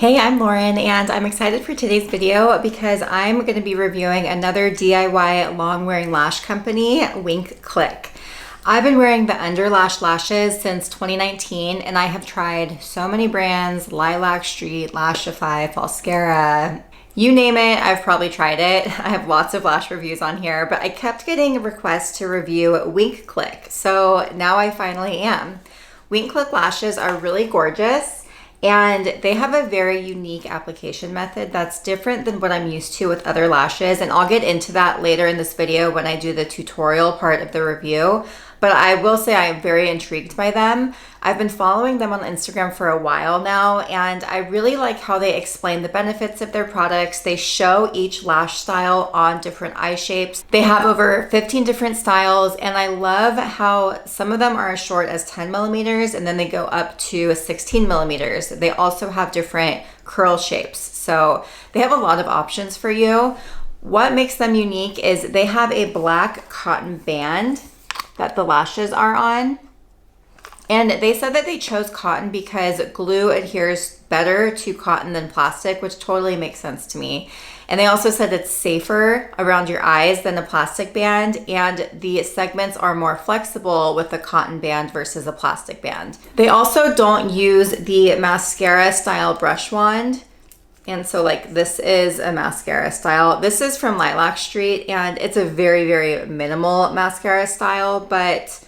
Hey, I'm Lauren and I'm excited for today's video because I'm going to be reviewing another DIY long-wearing lash company, Wink Clique. I've been wearing the Underlash lashes since 2019 and I have tried so many brands, Lilac Street, Lashify, Falscara, you name it, I've probably tried it. I have lots of lash reviews on here, but I kept getting requests to review Wink Clique, so now I finally am. Wink Clique lashes are really gorgeous. And they have a very unique application method that's different than what I'm used to with other lashes. And I'll get into that later in this video when I do the tutorial part of the review. But I will say I am very intrigued by them. I've been following them on Instagram for a while now, and I really like how they explain the benefits of their products. They show each lash style on different eye shapes. They have over 15 different styles, and I love how some of them are as short as 10 millimeters, and then they go up to 16 millimeters. They also have different curl shapes, so they have a lot of options for you. What makes them unique is they have a black cotton band that the lashes are on. And they said that they chose cotton because glue adheres better to cotton than plastic, which totally makes sense to me. And they also said it's safer around your eyes than a plastic band, and the segments are more flexible with a cotton band versus a plastic band. They also don't use the mascara style brush wand. And so like this is a mascara style. This is from Lilac Street and it's a very, very minimal mascara style, but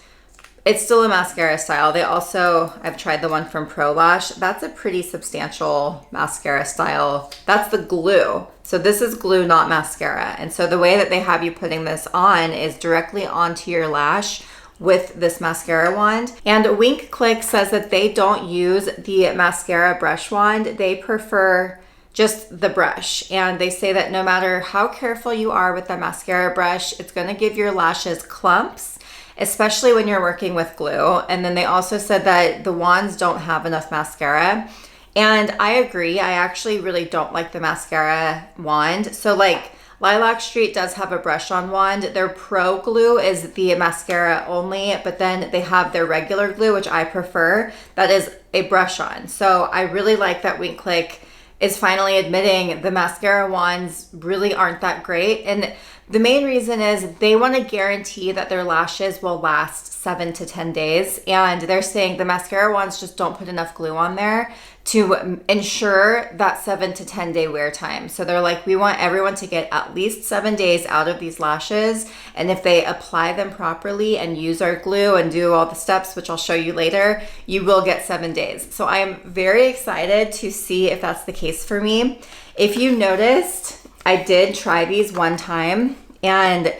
it's still a mascara style. They also, I've tried the one from Prolash. That's a pretty substantial mascara style. That's the glue. So this is glue, not mascara. And so the way that they have you putting this on is directly onto your lash with this mascara wand. And Wink Clique says that they don't use the mascara brush wand. They prefer just the brush, and they say that no matter how careful you are with the mascara brush, it's going to give your lashes clumps, especially when you're working with glue. And then they also said that the wands don't have enough mascara, and I agree. I actually really don't like the mascara wand. So like Lilac Street does have a brush on wand. Their Pro glue is the mascara only, but then they have their regular glue, which I prefer, that is a brush on. So I really like that Wink Clique is finally admitting the mascara wands really aren't that great. And the main reason is they want to guarantee that their lashes will last 7 to 10 days. And they're saying the mascara wands just don't put enough glue on there to ensure that 7 to 10 day wear time. So they're like, we want everyone to get at least 7 days out of these lashes. And if they apply them properly and use our glue and do all the steps, which I'll show you later, you will get 7 days. So I am very excited to see if that's the case for me. If you noticed, I did try these one time and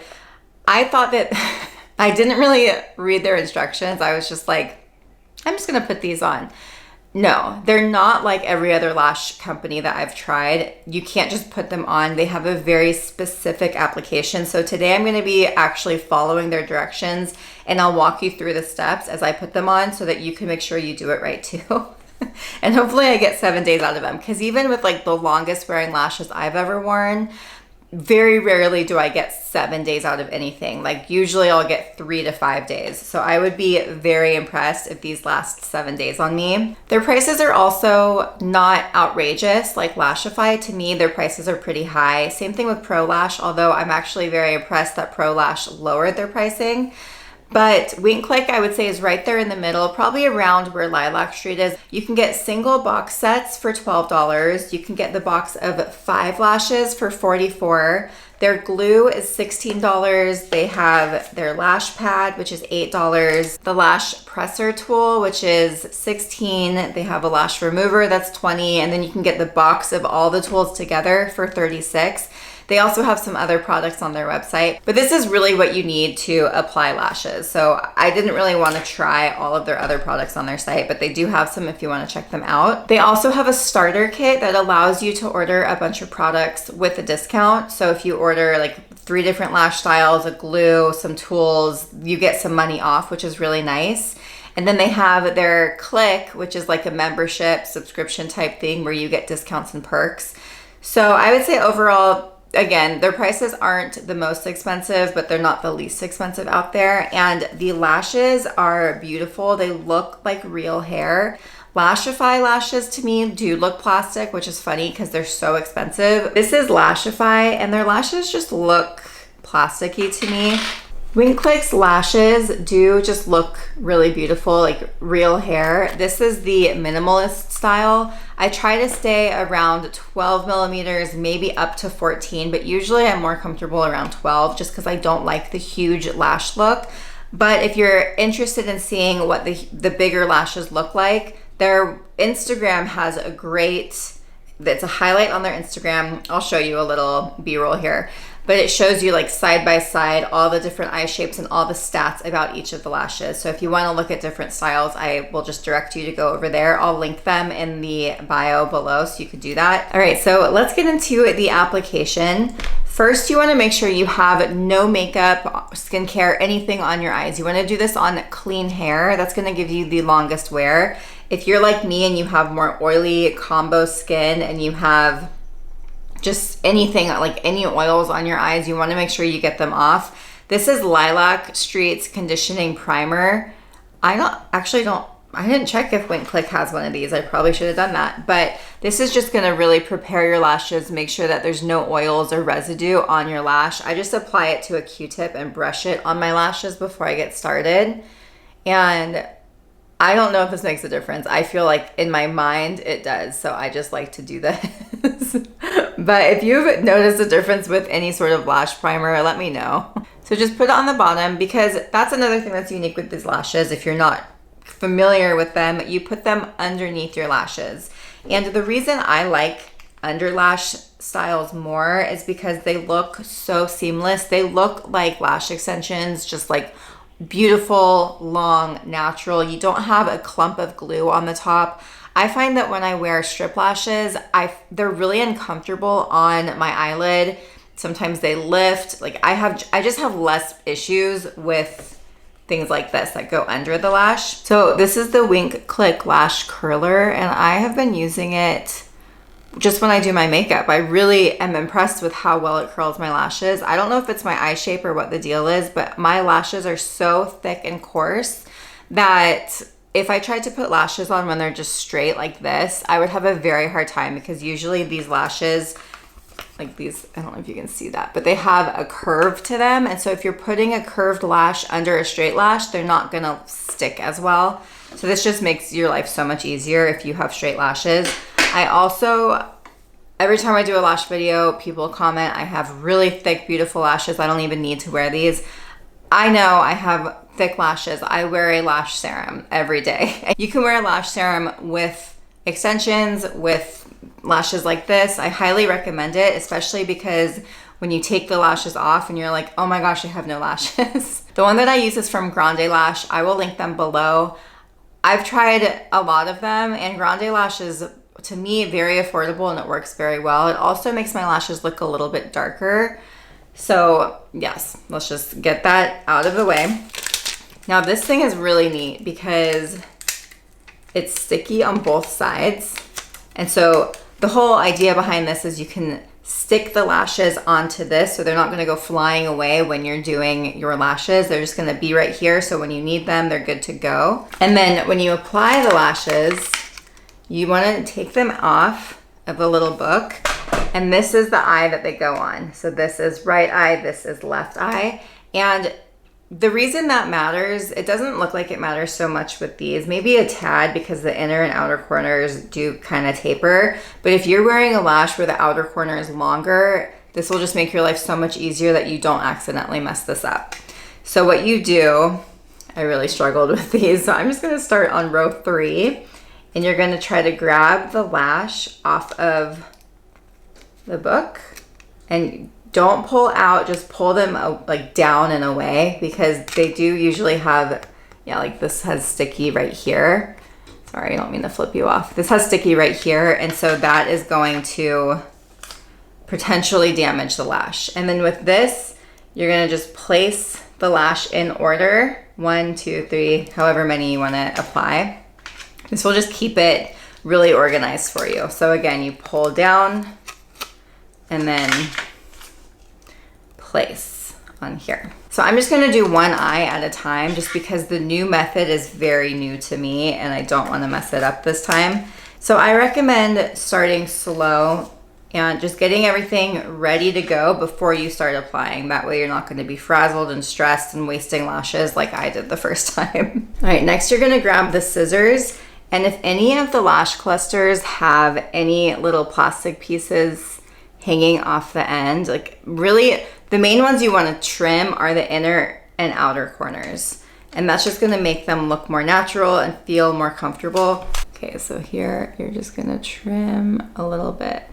I thought that I didn't really read their instructions. I was just like, I'm just gonna put these on. No, they're not like every other lash company that I've tried. You can't just put them on. They have a very specific application. So today I'm going to be actually following their directions and I'll walk you through the steps as I put them on so that you can make sure you do it right too. And hopefully I get 7 days out of them, because even with like the longest wearing lashes I've ever worn, very rarely do I get 7 days out of anything. Like usually I'll get 3 to 5 days. So I would be very impressed if these last 7 dash on me. Their prices are also not outrageous like Lashify. To me, their prices are pretty high. Same thing with Prolash, although I'm actually very impressed that Prolash lowered their pricing. But Wink Clique, I would say, is right there in the middle, probably around where Lilac Street is. You can get single box sets for $12. You can get the box of 5 lashes for $44. Their glue is $16. They have their lash pad, which is $8. The lash presser tool, which is $16. They have a lash remover, that's $20. And then you can get the box of all the tools together for $36. They also have some other products on their website, but this is really what you need to apply lashes. So I didn't really want to try all of their other products on their site, but they do have some if you want to check them out. They also have a starter kit that allows you to order a bunch of products with a discount. So if you order like 3 different lash styles, a glue, some tools, you get some money off, which is really nice. And then they have their Clique, which is like a membership subscription type thing where you get discounts and perks. So I would say overall, again, their prices aren't the most expensive, but they're not the least expensive out there. And the lashes are beautiful. They look like real hair. Lashify lashes to me do look plastic, which is funny because they're so expensive. This is Lashify and their lashes just look plasticky to me. Wink Clique's lashes do just look really beautiful, like real hair. This is the Minimalist style. I try to stay around 12 millimeters, maybe up to 14, but usually I'm more comfortable around 12 just because I don't like the huge lash look. But if you're interested in seeing what the bigger lashes look like, their Instagram has a great, it's a highlight on their Instagram. I'll show you a little B-roll here. But it shows you like side by side all the different eye shapes and all the stats about each of the lashes. So if you want to look at different styles, I will just direct you to go over there. I'll link them in the bio below so you could do that. All right, so let's get into the application. First, you want to make sure you have no makeup, skincare, anything on your eyes. You want to do this on clean hair. That's going to give you the longest wear. If you're like me and you have more oily combo skin and you have just anything like any oils on your eyes, you want to make sure you get them off. This is Lilac Street's conditioning primer. I didn't check if Wink Clique has one of these. I probably should have done that, but this is just going to really prepare your lashes, make sure that there's no oils or residue on your lash. I just apply it to a Q-tip and brush it on my lashes before I get started. And I don't know if this makes a difference. I feel like in my mind it does, so I just like to do this. But if you've noticed a difference with any sort of lash primer, let me know. So just put it on the bottom, because that's another thing that's unique with these lashes. If you're not familiar with them, you put them underneath your lashes. And the reason I like under lash styles more is because they look so seamless. They look like lash extensions, just like beautiful, long, natural. You don't have a clump of glue on the top. I find that when I wear strip lashes, they're really uncomfortable on my eyelid. Sometimes they lift. Like I just have less issues with things like this that go under the lash. So this is the Wink Clique Lash Curler, and I have been using it just when I do my makeup. I really am impressed with how well it curls my lashes. I don't know if it's my eye shape or what the deal is, but my lashes are so thick and coarse that if I tried to put lashes on when they're just straight like this, I would have a very hard time, because usually these lashes, like these, I don't know if you can see that, but they have a curve to them. And so if you're putting a curved lash under a straight lash, they're not gonna stick as well. So this just makes your life so much easier if you have straight lashes. I also, every time I do a lash video, people comment I have really thick, beautiful lashes. I don't even need to wear these. I know I have thick lashes. I wear a lash serum every day. You can wear a lash serum with extensions, with lashes like this. I highly recommend it, especially because when you take the lashes off and you're like, oh my gosh, I have no lashes. The one that I use is from Grande Lash. I will link them below. I've tried a lot of them, and Grande Lash is, to me, very affordable and it works very well. It also makes my lashes look a little bit darker. So yes, let's just get that out of the way. Now this thing is really neat because it's sticky on both sides. And so the whole idea behind this is you can stick the lashes onto this, so they're not gonna go flying away when you're doing your lashes. They're just gonna be right here, so when you need them, they're good to go. And then when you apply the lashes, you wanna take them off of the little book, and this is the eye that they go on. So this is right eye, this is left eye. And the reason that matters, it doesn't look like it matters so much with these, maybe a tad, because the inner and outer corners do kind of taper. But if you're wearing a lash where the outer corner is longer, this will just make your life so much easier that you don't accidentally mess this up. So what you do, I really struggled with these, so I'm just gonna start on row 3, and you're gonna try to grab the lash off of the book, and don't pull out, just pull them like down and away, because they do usually have, yeah, like this has sticky right here. Sorry, I don't mean to flip you off. This has sticky right here, and so that is going to potentially damage the lash. And then with this, you're gonna just place the lash in order, 1, 2, 3, however many you wanna apply. This will just keep it really organized for you. So again, you pull down and then place on here. So I'm just gonna do one eye at a time just because the new method is very new to me and I don't wanna mess it up this time. So I recommend starting slow and just getting everything ready to go before you start applying. That way you're not gonna be frazzled and stressed and wasting lashes like I did the first time. All right, next you're gonna grab the scissors, and if any of the lash clusters have any little plastic pieces hanging off the end, like really the main ones you wanna trim are the inner and outer corners. And that's just gonna make them look more natural and feel more comfortable. Okay, so here you're just gonna trim a little bit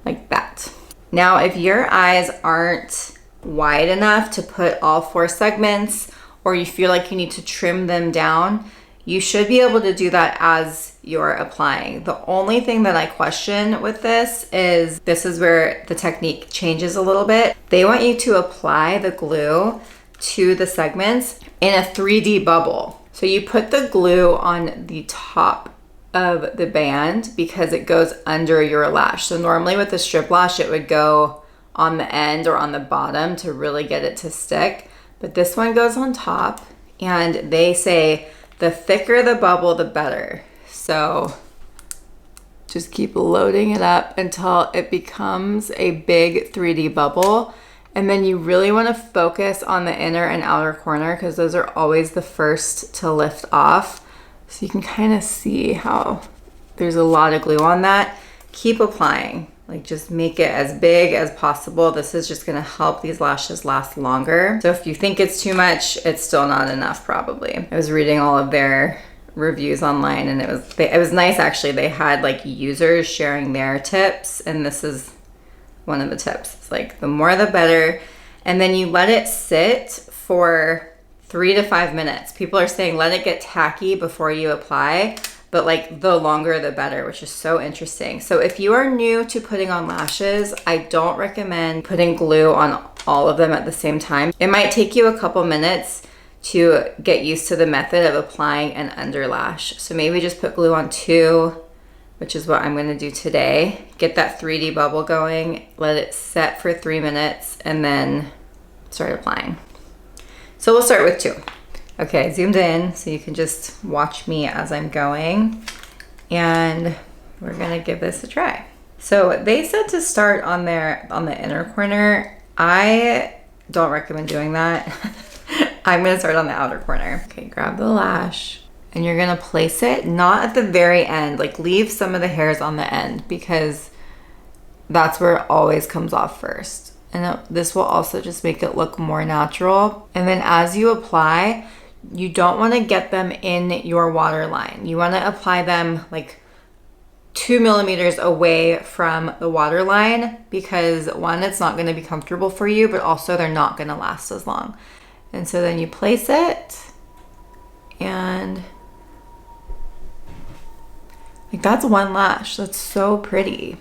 like that. Now, if your eyes aren't wide enough to put all 4 segments, or you feel like you need to trim them down, you should be able to do that as you're applying. The only thing that I question with this is where the technique changes a little bit. They want you to apply the glue to the segments in a 3D bubble. So you put the glue on the top of the band because it goes under your lash. So normally with a strip lash, it would go on the end or on the bottom to really get it to stick. But this one goes on top, and they say the thicker the bubble, the better. So just keep loading it up until it becomes a big 3D bubble. And then you really want to focus on the inner and outer corner because those are always the first to lift off. So you can kind of see how there's a lot of glue on that. Keep applying, like just make it as big as possible. This is just gonna help these lashes last longer. So if you think it's too much, it's still not enough probably. I was reading all of their reviews online and it was nice actually. They had like users sharing their tips, and this is one of the tips. It's like the more the better. And then you let it sit for 3 to 5 minutes. People are saying let it get tacky before you apply, but like the longer the better, which is so interesting. So if you are new to putting on lashes, I don't recommend putting glue on all of them at the same time. It might take you a couple minutes to get used to the method of applying an under lash. So maybe just put glue on 2, which is what I'm gonna do today. Get that 3D bubble going, let it set for 3 minutes, and then start applying. So we'll start with 2. Okay, I zoomed in so you can just watch me as I'm going, and we're gonna give this a try. So they said to start on the inner corner. I don't recommend doing that. I'm gonna start on the outer corner. Okay, grab the lash and you're gonna place it not at the very end, like leave some of the hairs on the end because that's where it always comes off first. And this will also just make it look more natural. And then as you apply, you don't want to get them in your waterline. You want to apply them like 2 millimeters away from the waterline because 1, it's not going to be comfortable for you, but also they're not going to last as long. And so then you place it, and like that's 1 lash. That's so pretty.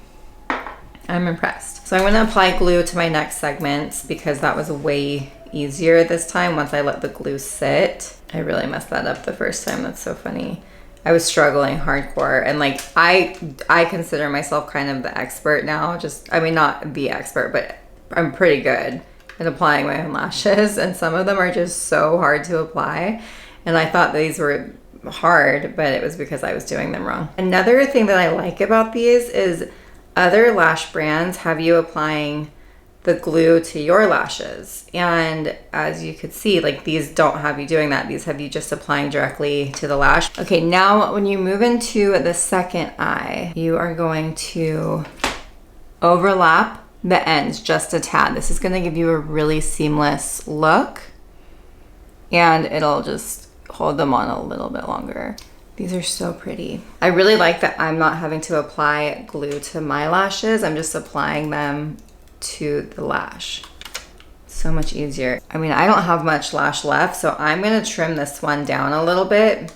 I'm impressed. So I'm gonna apply glue to my next segments because that was way easier this time once I let the glue sit. I really messed that up the first time. That's so funny. I was struggling hardcore, and like I consider myself kind of the expert now. I mean, not the expert, but I'm pretty good at applying my own lashes, and some of them are just so hard to apply. And I thought these were hard, but it was because I was doing them wrong. Another thing that I like about these is other lash brands have you applying the glue to your lashes. And as you could see, like these don't have you doing that. These have you just applying directly to the lash. Okay, now when you move into the second eye, you are going to overlap the ends just a tad. This is gonna give you a really seamless look, and it'll just hold them on a little bit longer. These are so pretty. I really like that I'm not having to apply glue to my lashes. I'm just applying them to the lash. So much easier. I mean, I don't have much lash left, so I'm gonna trim this one down a little bit,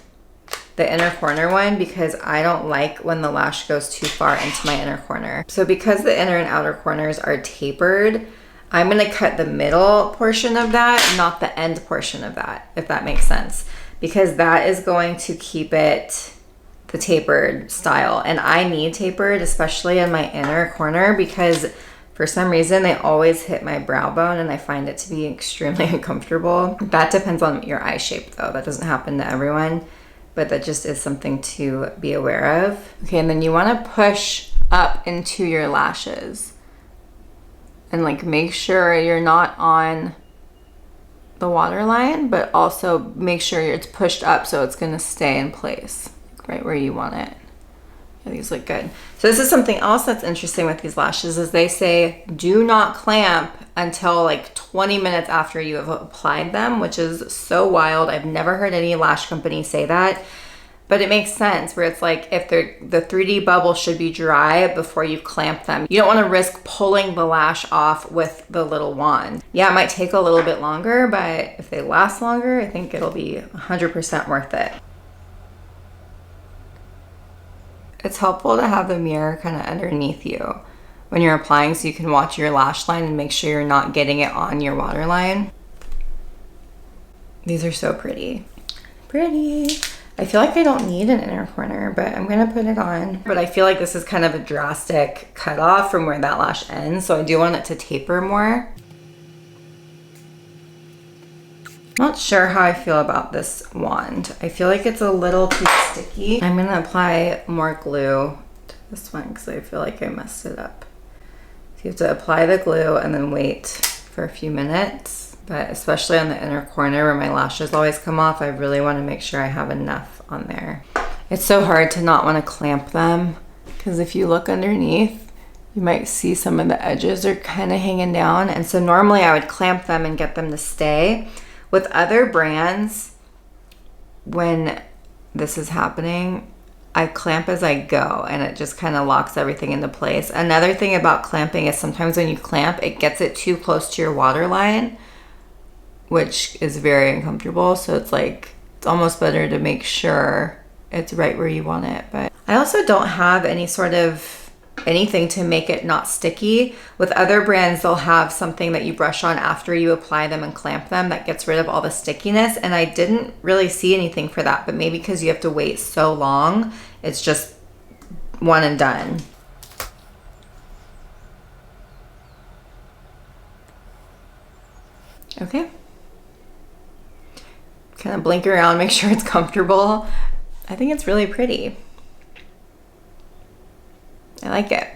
the inner corner one, because I don't like when the lash goes too far into my inner corner. So because the inner and outer corners are tapered, I'm gonna cut the middle portion of that, not the end portion of that, if that makes sense, because that is going to keep it the tapered style. And I need tapered, especially in my inner corner, because For some reason, they always hit my brow bone and I find it to be extremely uncomfortable. That depends on your eye shape though. That doesn't happen to everyone, but that just is something to be aware of. Okay, and then you wanna push up into your lashes and like make sure you're not on the waterline, but also make sure it's pushed up so it's gonna stay in place, like right where you want it. Yeah, these look good. So this is something else that's interesting with these lashes is they say do not clamp until like 20 minutes after you have applied them, which is so wild. I've never heard any lash company say that, but it makes sense where it's like if the 3D bubble should be dry before you clamp them. You don't want to risk pulling the lash off with the little wand. Yeah, it might take a little bit longer, but if they last longer, I think it'll be 100% worth it. It's helpful to have the mirror kind of underneath you when you're applying so you can watch your lash line and make sure you're not getting it on your waterline. These are so pretty. Pretty. I feel like I don't need an inner corner, but I'm gonna put it on. But I feel like this is kind of a drastic cutoff from where that lash ends, so I do want it to taper more. Not sure how I feel about this wand. I feel like it's a little too sticky. I'm gonna apply more glue to this one because I feel like I messed it up. So you have to apply the glue and then wait for a few minutes. But especially on the inner corner where my lashes always come off, I really wanna make sure I have enough on there. It's so hard to not wanna clamp them because if you look underneath, you might see some of the edges are kind of hanging down. And so normally I would clamp them and get them to stay. With other brands, when this is happening, I clamp as I go and it just kind of locks everything into place. Another thing about clamping is sometimes when you clamp, it gets it too close to your waterline, which is very uncomfortable. So it's like, it's almost better to make sure it's right where you want it. But I also don't have any sort of anything to make it not sticky. With other brands, they'll have something that you brush on after you apply them and clamp them that gets rid of all the stickiness. And I didn't really see anything for that, but maybe because you have to wait so long, it's just one and done. Okay. Kind of blink around, make sure it's comfortable. I think it's really pretty. I like it.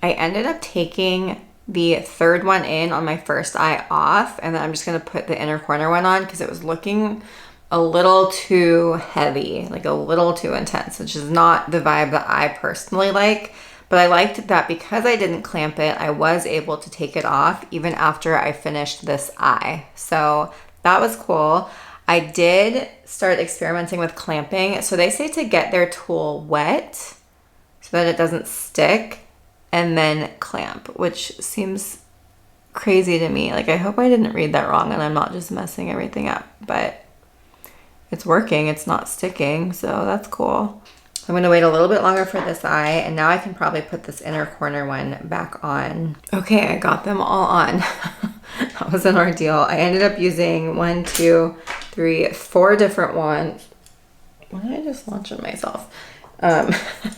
I ended up taking the third one in on my first eye off, and then I'm just gonna put the inner corner one on because it was looking a little too heavy, like a little too intense, which is not the vibe that I personally like. But I liked that because I didn't clamp it, I was able to take it off even after I finished this eye. So that was cool. I did start experimenting with clamping. So they say to get their tool wet so that it doesn't stick, and then clamp, which seems crazy to me. Like, I hope I didn't read that wrong and I'm not just messing everything up, but it's working, it's not sticking, so that's cool. I'm gonna wait a little bit longer for this eye, and now I can probably put this inner corner one back on. Okay, I got them all on. That was an ordeal. I ended up using 1, 2, 3, 4 different ones. Why did I just launch on myself?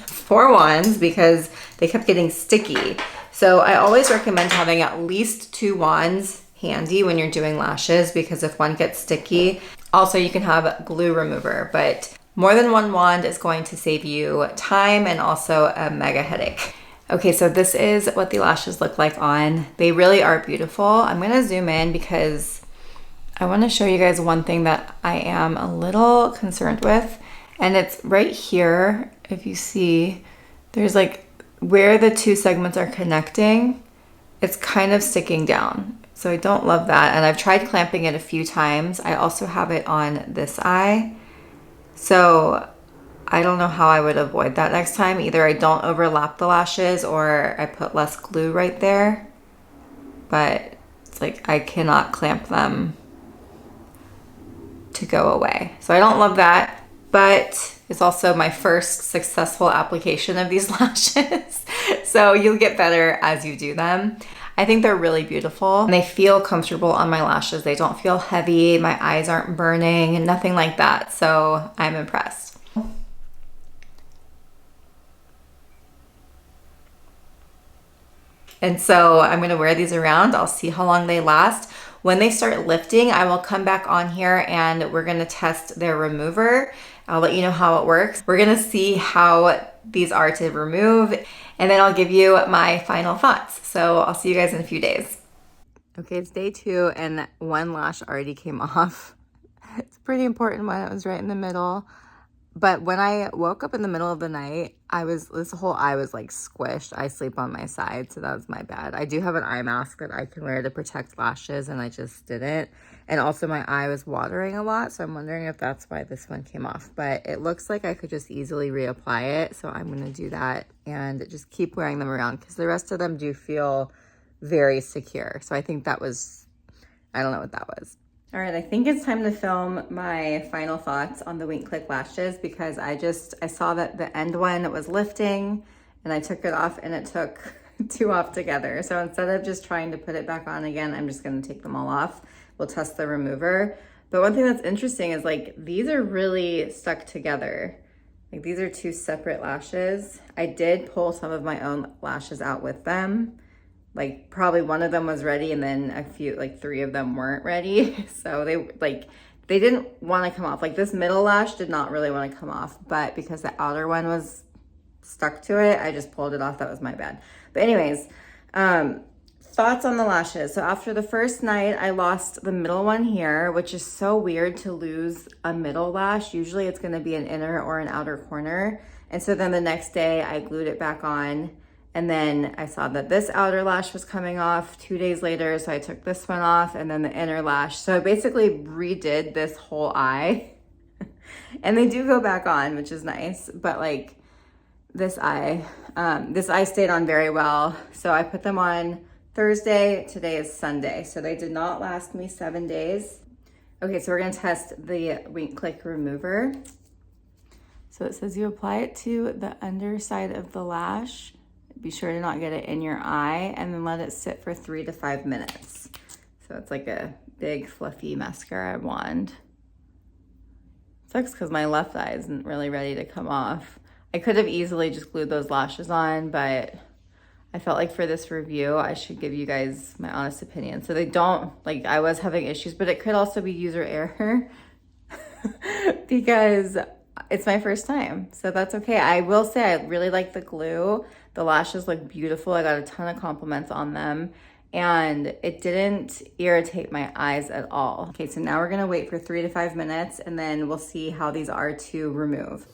4 wands because they kept getting sticky. So I always recommend having at least 2 wands handy when you're doing lashes, because if one gets sticky, also you can have glue remover, but more than 1 wand is going to save you time and also a mega headache. Okay, so this is what the lashes look like on. They really are beautiful. I'm gonna zoom in because I wanna show you guys one thing that I am a little concerned with. And it's right here, if you see, there's like where the 2 segments are connecting, it's kind of sticking down. So I don't love that. And I've tried clamping it a few times. I also have it on this eye. So I don't know how I would avoid that next time. Either I don't overlap the lashes or I put less glue right there. But it's like I cannot clamp them to go away. So I don't love that. But it's also my first successful application of these lashes. So you'll get better as you do them. I think they're really beautiful and they feel comfortable on my lashes. They don't feel heavy, my eyes aren't burning, and nothing like that. So I'm impressed. And so I'm gonna wear these around. I'll see how long they last. When they start lifting, I will come back on here and we're gonna test their remover. I'll let you know how it works. We're gonna see how these are to remove, and then I'll give you my final thoughts. So I'll see you guys in a few days. Okay, it's day 2 and one lash already came off. It's a pretty important one. It was right in the middle. But when I woke up in the middle of the night, this whole eye was like squished. I sleep on my side, so that was my bad. I do have an eye mask that I can wear to protect lashes, and I just didn't. And also my eye was watering a lot, so I'm wondering if that's why this one came off. But it looks like I could just easily reapply it, so I'm gonna do that and just keep wearing them around because the rest of them do feel very secure. So I think that was, I don't know what that was. All right, I think it's time to film my final thoughts on the Wink Clique lashes because I saw that the end one was lifting and I took it off and it took 2 off together. So instead of just trying to put it back on again, I'm just gonna take them all off. We'll test the remover. But one thing that's interesting is like, these are really stuck together. Like these are 2 separate lashes. I did pull some of my own lashes out with them. Like probably one of them was ready and then a few, like 3 of them weren't ready. So they didn't want to come off. Like this middle lash did not really want to come off, but because the outer one was stuck to it, I just pulled it off. That was my bad. But anyways, thoughts on the lashes. So after the first night, I lost the middle one here, which is so weird to lose a middle lash. Usually it's going to be an inner or an outer corner. And so then the next day I glued it back on. And then I saw that this outer lash was coming off 2 days later. So I took this one off and then the inner lash. So I basically redid this whole eye and they do go back on, which is nice. But like this eye stayed on very well. So I put them on Thursday. Today is Sunday. So they did not last me 7 days. Okay, so we're gonna test the Wink Clique remover. So it says you apply it to the underside of the lash. Be sure to not get it in your eye and then let it sit for 3 to 5 minutes. So it's like a big fluffy mascara wand. Sucks because my left eye isn't really ready to come off. I could have easily just glued those lashes on, but I felt like for this review, I should give you guys my honest opinion. So they don't, like I was having issues, but it could also be user error because it's my first time. So that's okay. I will say I really like the glue. The lashes look beautiful. I got a ton of compliments on them and it didn't irritate my eyes at all. Okay, so now we're gonna wait for 3 to 5 minutes and then we'll see how these are to remove.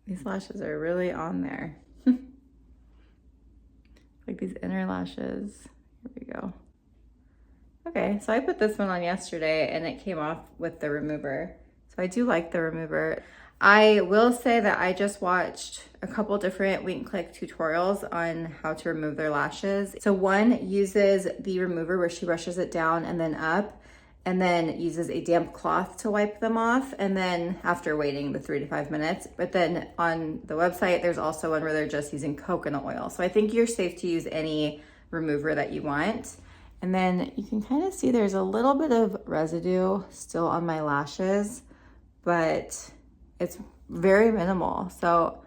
These lashes are really on there. Like these inner lashes. Here we go. Okay, so I put this one on yesterday and it came off with the remover. So I do like the remover. I will say that I just watched a couple different Wink Clique tutorials on how to remove their lashes. So one uses the remover where she brushes it down and then up, and then uses a damp cloth to wipe them off, and then after waiting the 3 to 5 minutes. But then on the website, there's also one where they're just using coconut oil. So I think you're safe to use any remover that you want. And then you can kind of see there's a little bit of residue still on my lashes, but it's very minimal. So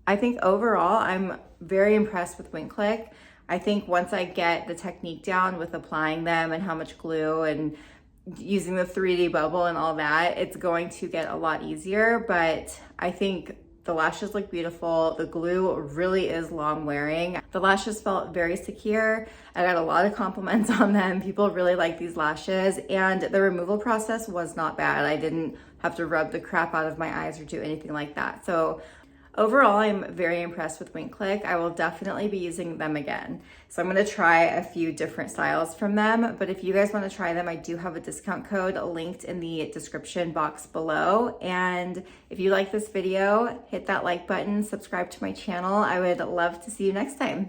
I think overall, I'm very impressed with Wink Clique. I think once I get the technique down with applying them and how much glue and using the 3D bubble and all that, it's going to get a lot easier. But I think the lashes look beautiful. The glue really is long wearing. The lashes felt very secure. I got a lot of compliments on them. People really like these lashes, and the removal process was not bad. I didn't have to rub the crap out of my eyes or do anything like that. So overall, I'm very impressed with Wink Clique. I will definitely be using them again. So I'm gonna try a few different styles from them, but if you guys wanna try them, I do have a discount code linked in the description box below. And if you like this video, hit that like button, subscribe to my channel. I would love to see you next time.